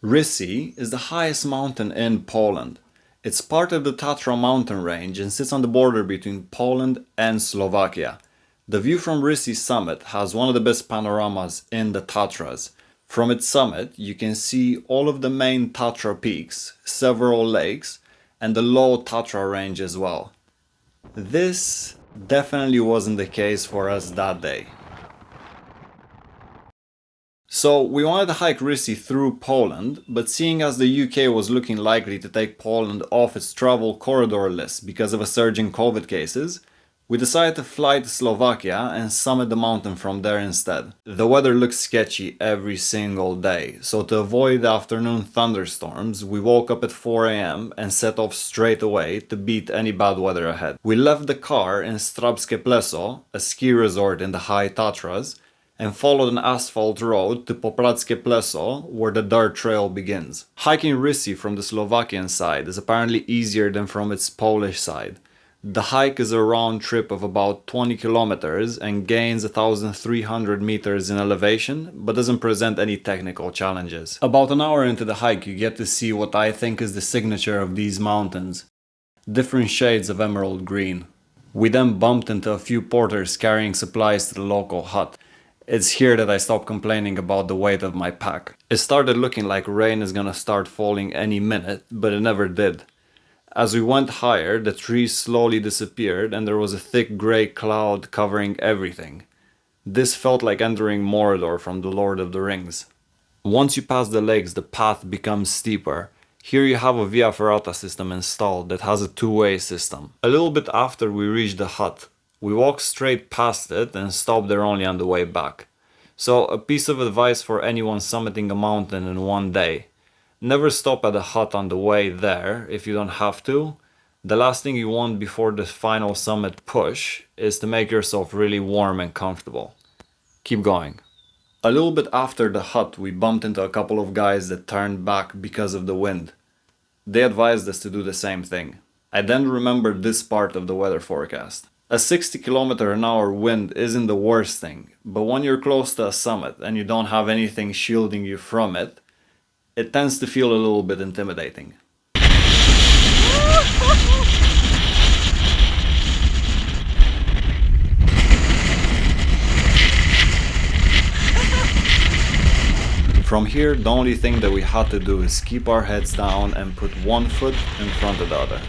Rysy is the highest mountain in Poland. It's part of the Tatra mountain range and sits on the border between Poland and Slovakia. The view from Rysy's summit has one of the best panoramas in the Tatras. From its summit, you can see all of the main Tatra peaks, several lakes, and the low Tatra range as well. This definitely wasn't the case for us that day. So we wanted to hike Rysy through Poland, but seeing as the UK was looking likely to take Poland off its travel corridor list because of a surge in COVID cases, we decided to fly to Slovakia and summit the mountain from there instead. The weather looked sketchy every single day, so to avoid the afternoon thunderstorms, we woke up at 4 am and set off straight away to beat any bad weather ahead. We left the car in Strabskie Pleso, a ski resort in the high Tatras, and followed an asphalt road to Popradzkie Pleso, where the dirt trail begins. Hiking Rysy from the Slovakian side is apparently easier than from its Polish side. The hike is a round trip of about 20 kilometers and gains 1,300 meters in elevation, but doesn't present any technical challenges. About an hour into the hike, you get to see what I think is the signature of these mountains: different shades of emerald green. We then bumped into a few porters carrying supplies to the local hut. It's here that I stopped complaining about the weight of my pack. It started looking like rain is gonna start falling any minute, but it never did. As we went higher, the trees slowly disappeared and there was a thick grey cloud covering everything. This felt like entering Mordor from The Lord of the Rings. Once you pass the lakes, the path becomes steeper. Here you have a Via Ferrata system installed that has a two-way system. A little bit after we reached the hut, we walked straight past it and stopped there only on the way back. So, a piece of advice for anyone summiting a mountain in one day: never stop at a hut on the way there if you don't have to. The last thing you want before the final summit push is to make yourself really warm and comfortable. Keep going. A little bit after the hut, we bumped into a couple of guys that turned back because of the wind. They advised us to do the same thing. I then remembered this part of the weather forecast. A 60 km/h wind isn't the worst thing, but when you're close to a summit and you don't have anything shielding you from it, it tends to feel a little bit intimidating. From here, the only thing that we had to do is keep our heads down and put one foot in front of the other.